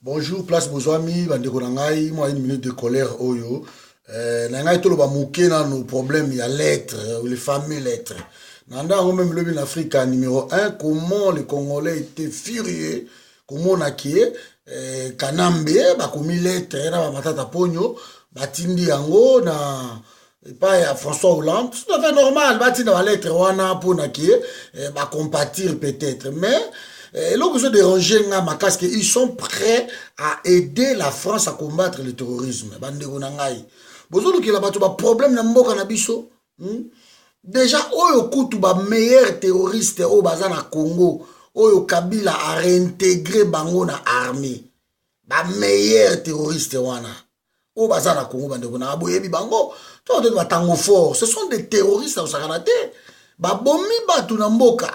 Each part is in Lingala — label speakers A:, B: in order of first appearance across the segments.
A: Bonjour, place Bozwami, bandeko na ngai, moi une minute de colère oyo. Na ngai tolo ba mouké na nos problèmes, il y a lettres, ou les fameux lettres. Nanda on même le en Afrique numéro un, comment les Congolais étaient furieux, comment on a qui Kanambe, ba komi lettres, na ba matata pogno, ba tindi yango na pas à François Hollande, c'est tout à fait normal, ba tindi ba lettres wana pour na qui ba compatir peut-être, mais là que je dérange ma casque, ils sont prêts à aider la France à combattre le terrorisme. Bandeko na ngai. Bozo ki la bato ba problème na mboka na biso. Déjà oyo kutu ba meilleur terroriste au baza na Congo, oyo Kabila a réintégré bango na armée. Ba meilleur terroriste wana. O baza na Congo bandeko na aboyebi bango. Toi de tango fort, ce sont des terroristes au sakanate. Ba bomi batu na mboka.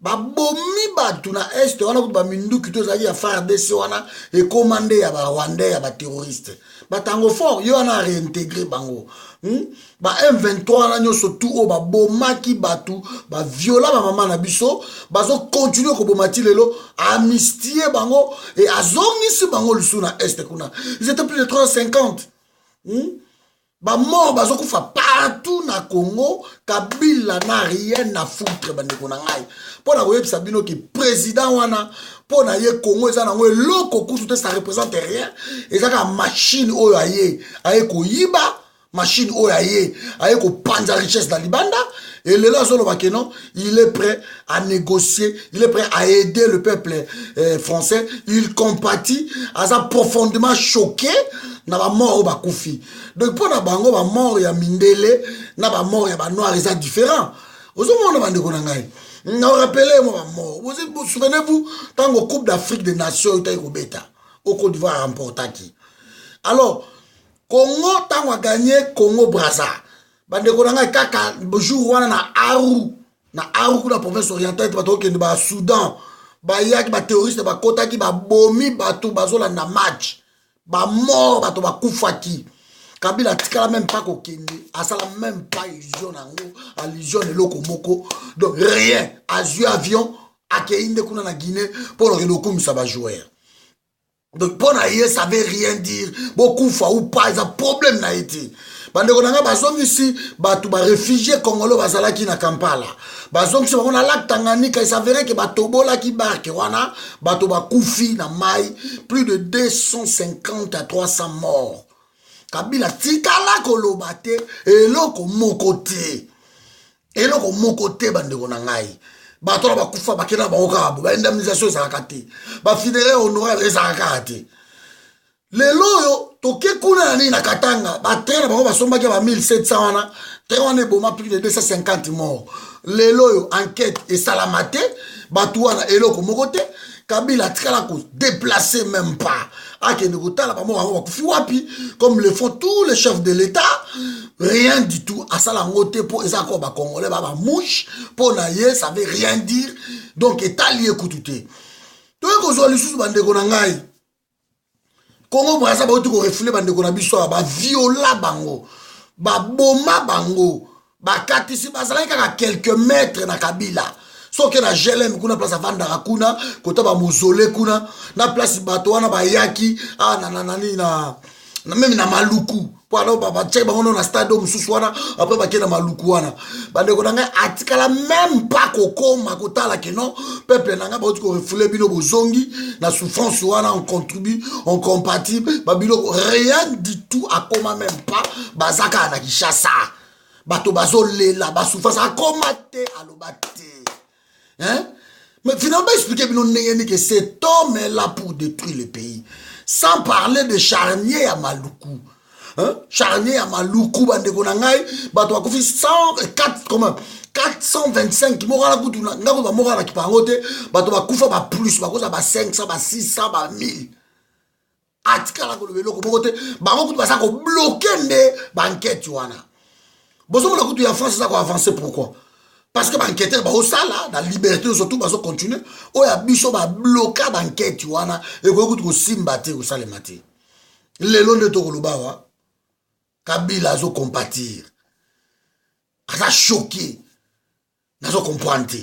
A: Ba bomi batu na est wana kutu ba mindu kito zali ya FARDC wana e commandé ya ba Rwandais ya ba terroriste. Ba tango fort yo wana réintégré bango. Ba M23 na nyoso tout o ba bomaki batu ba viola ba mama na biso bazo continuer ko bomati lelo amnistier bango et azongisi bango lusu na est kuna. Ils étaient plus de 350. Ba mort bazo kufa partout na Congo. Kabila na rien à foutre bandeko na ngai. Pona koyeb sabino ki président wana pona ye Congo eza na ngwe loko kutu te ça représente rien. Eza ka machine oyo aye ko yiba machine oyo aye ko panza richesse dans libanda et le là solo bakeno il est prêt à négocier, il est prêt à aider le peuple français, il compatit, asa profondément choqué na ba mort ba kufi. Donc pour na bango ba mort ya mindele na ba mort ya ba noir eza différent. Ozo mona bandeko na ngai. Na rappelez moi ba mort. Vous souvenez-vous tant au Coupe d'Afrique des Nations était au bêta au Côte d'Ivoire remporta qui. Alors Congo tant a gagné Congo Brazza. Bandeko na ngai kaka jour wana na Aru kuna province orientale bato ke ba Soudan. Ba yaki ba terroriste ba kota ki ba bomi bato bazola na match. Ba mort bato ba kufaki. Kabila tikala même pas kokende, asala même pas illusion nango, allusion de loko moko. Donc rien, azui avion akeinde kuna na Guinée pour le loko misaba joueur. Donc pour naie ça veut rien dire. Beaucoup fois ou pas, il y a problème na été. Bandeko nanga bazong ici, bato ba réfugiés congolais bazala ki na Kampala. Bazong si on a lac Tanganyika, il s'avérait que bato bola ki barke wana, bato ba kufi na mai, plus de 250 à 300 morts. Kabila tikala koloba te eloko moko te bandeko na ngai bato na bakufa bakena bango kabo ba indemnisation ezalaka te ba funéraire honoraire ezalaka te lelo yo toke kuna na nini na Katanga batrain na bango basombaki ba 1700 wana te wana eboma plus de 250 morts lelo yo enquête esalama te bato wana eloko moko te Kabila tikala ko déplacer même pas. Comme le font tous les chefs de l'État, rien du tout. À ça la moté pour les accords congolais, mouche, pour naïe, ça veut rien dire. Donc, État lié koutouté. Tout le monde a sous bande konangai. Congo Brazza ba ko reflé bande konabiso ba viola bango, ba boma bango, ba katisi bazala kaka quelques mètres na Kabila. So que na gelem kuna place avanda kuna kota ba mozole kuna na place bato wana ba yaki na même na maluku pour ba check bango na stade mususu wana après ba kena maluku wana bande ko nanga atikala même pas kokoma kotala que non peuple nanga ba ko refouler bino bozongi na souffrance wana on contribue on compatible ba bino rien du tout à koma même pas bazaka na Kinshasa bato bazolela ba souffrance a komate alobate. Hein? Mais finalement, expliquez que cet homme est là pour détruire le pays. Sans parler de Charnier à Maluku. Hein? Charnier à Maluku, bandeko nangai, bato akofi 104, comment? 425 qui mourra la goutte, n'a pas mourra la qui pangote, bato bakufa ba plus, bakosa ba 500, ba 600, ba 1000. Atika la kolobelo ko mokote, ba mokote ba sa ko bloquer ne banquette wana. Bozo la goutte ya France ça ko avancer pourquoi? Parce que l'enquêteur, la liberté, surtout, va continuer. Ou ya biso va bloquer l'enquête, wana, et qu'on écoute simbate ou ça le matin. Le long de Tokoluba, Kabila zo compatir. Asa choqué. Nazo comprendre.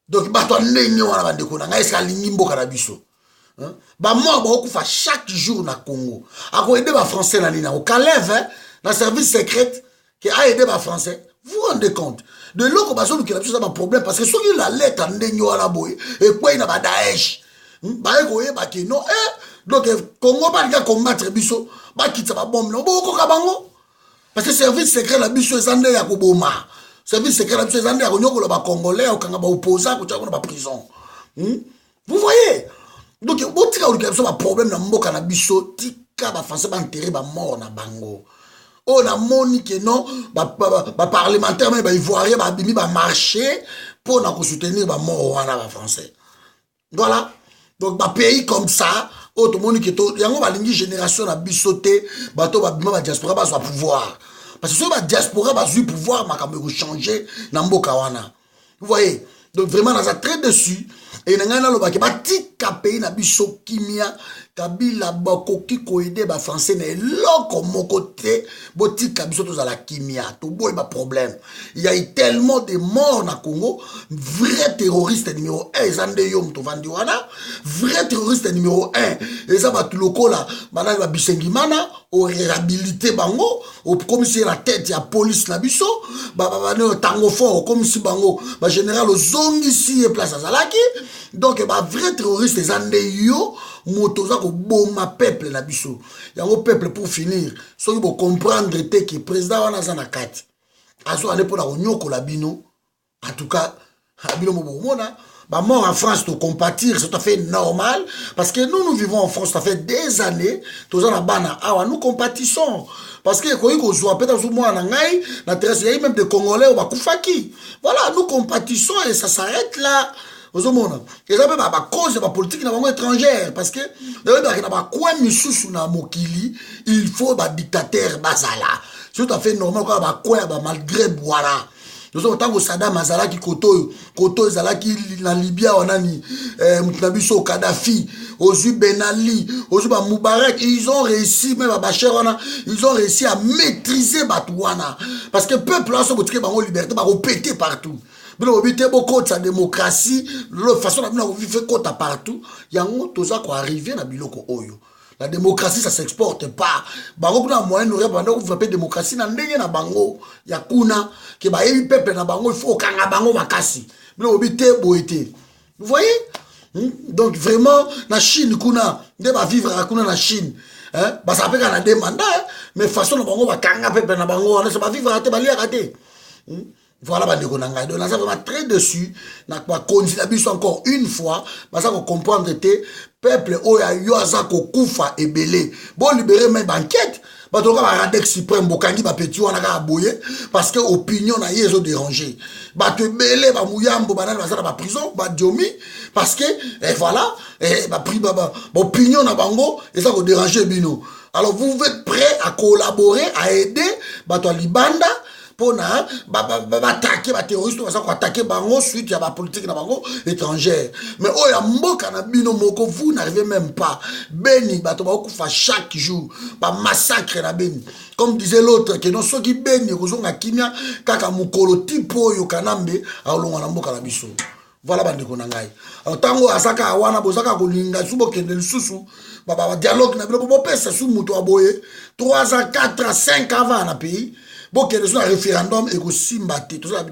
A: Donc, bato ndenge wana bandeko na ngai ska lingimbo kana biso. Ba mort ba chaque jour na Congo. A ko aider ba français na nina. Au Calève hein, na service secret qui a aidé ba français. Vous vous rendez compte? De l'autre baso nous qui a un problème parce que ceux qui la lettre en ndenyo ala boy et quoi il na ba Daesh. Ba ko ba ki non donc Congo pas ga combattre biso ba kitsa ba bombe no boko ka bango. Parce que service secret la biso ezande ya ko boma. Service secret la biso ezande ya ko nyoko ba congolais au kanga ba opposant ko tshaka ba prison. Vous voyez? Donc, si vous avez un problème dans le biso, tika ba français ba enterrer ba mort na bango. On a moni que non, ba parlementaire mais ba ivoirien ba bimi ba marché pour na soutenir ba mort wana ba français. Voilà. Donc ba pays comme ça, autre moni que to yango ba lingi génération na bisoté, bato ba bima ba diaspora ba so pouvoir. Parce que si ba diaspora ba su pouvoir makambo changer na mboka wana. Vous voyez? Donc vraiment on a très dessus. Et nangana loba ke batika pays na biso kimia kabila bakoki ko aider ba français na eloko moko te botika biso to za la kimia to boy ba problème. Il y a eu tellement de morts na Congo, vrai terroriste numéro 1 ezande yom to vandi wana, vrai terroriste numéro 1 eza ba tuloko la bana ba bisengimana au réhabilité bango au comme si la tête ya police na biso ba no tango fort comme si bango ba général ozongi si et place azalaki. Donc ba vrai terroriste ezande yo motoza ko boma peuple na biso yango peuple pour finir so vous comprendre te que président wana za na kati aso aller pour la nyoko la bino en tout cas bino mo mona ba mort en France to compatir c'est tout à fait normal parce que nous vivons en France ça fait des années toza na bana awa nous compatissons parce que ko iko zo peut-être zo moi na ngai na terrasse il y a même des Congolais ba kufaki voilà nous compatissons et ça s'arrête là. Vous avez une cause de la politique étrangère parce que il faut un dictateur basala. C'est tout à fait normal malgré Boara. Nous avons tant que Saddam Azala qui koto Azala qui na Libye onani Mutnabiso Kadhafi, Ozu Ben Ali, Ozu Moubarak, ils ont réussi même à Bachar ils ont réussi à maîtriser Batouana parce que peuple là sont côté bango liberté ba péter partout. Bilo obité beaucoup de sa démocratie, de façon la vivre côté partout, yango toza ko arriver na biloko oyo. La démocratie ça s'exporte pas. Bango kuna moyen nous répondre vous frapper démocratie na ndenge na bango ya kuna ke ba yebi peuple na bango il faut kanga bango makasi. Bilo obité boité. Vous voyez? Donc vraiment na Chine kuna de ba vivre à kuna na Chine. Hein? Ba ça peut na demanda mais façon na bango ba kanga peuple na bango na ça ba vivre à te ba li rater. Voilà, donc on a vraiment très dessus. On a continué encore une fois. Parce qu'on comprend que le peuple a koufa et belé. Bon, libérer même banquette. Parce qu'on a radek suprême, bokangi, petit, on a aboyé. Parce que l'opinion a été dérangée. Bah, te belé, bah, mouyambo, bah, dans prison, bah, diomi. Parce que, et voilà, et bah, opinion na bango, et ça, vous dérangez, bino. Alors, vous êtes prêts à collaborer, à aider, bah, toi, Libanda, pour attaquer les terroristes, pour attaquer bango suite à la politique na bango étrangère. Mais oh ya mboka na bino moko vous n'arrivez même pas. Beni bato ba okufa chaque jour, ba massacre na Beni. Comme disait l'autre que non soki Beni kozonga kimia kaka mukolo tipo yo kanambe alonga na mboka na biso. Voilà bandeko na ngai. Alors tango asaka wana bozaka kolinga subo kende lisusu ba dialogue na bino bo pesa su muto aboye 3 ans 4 ans 5 ans avant na pays. Bon, qu'il y a un référendum et que Simbati, tout ça,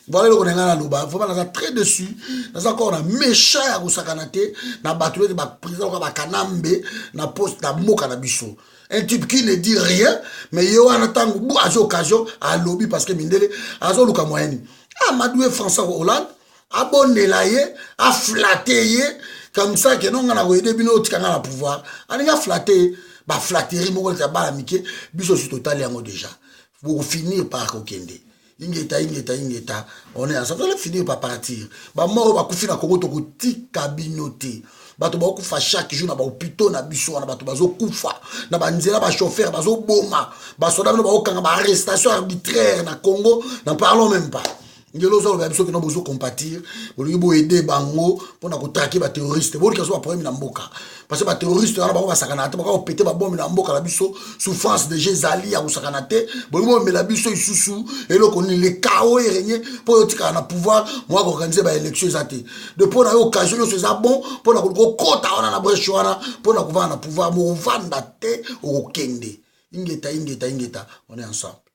A: voilà le qu'on a là, faut pas très dessus. Nous encore un méchant à Goussakanate, na battu de président de Kanambe, na poste na Moka na biso. Un type qui ne dit rien, mais il y a un temps où à occasion à lobby parce que Mindele a zo luka moyenne. Ah, Madoué François Hollande, abonné là a flatté comme ça que non on a aidé bino tikanga la pouvoir. On a flatté, ba flatterie moko ta ba amike, biso sur total yango déjà. Pour finir par Kokende. Ingeta, on est ensemble, on va finir par partir. Bah, moi, on va couper na Congo, toko tika binote. Bah, tu vas couper chaque jour, na ba hôpital, na biso, na ba tu vas kufa, na ba nzela, ba chauffeur, ba zo boma, ba soda, na ba okanga, ba arrestation arbitraire na Congo, n'en parlons même pas. ngelo zo ba biso que nous besoin compatir boli bo aider bango pour na ko traquer ba terroriste boli ka so ba problème na mboka parce que ba terroriste na bango ba sakana te ba ko péter ba bombe na mboka la biso souffrance de Jézali à sakana te boli bo me la biso isusu et le koni le chaos est régné pour yotika na pouvoir moi organiser ba élection zate de pour na occasion yo c'est bon pour na ko kota wana na brèche wana pour na ko va na pouvoir mo vanda te o kende ingeta on est ensemble.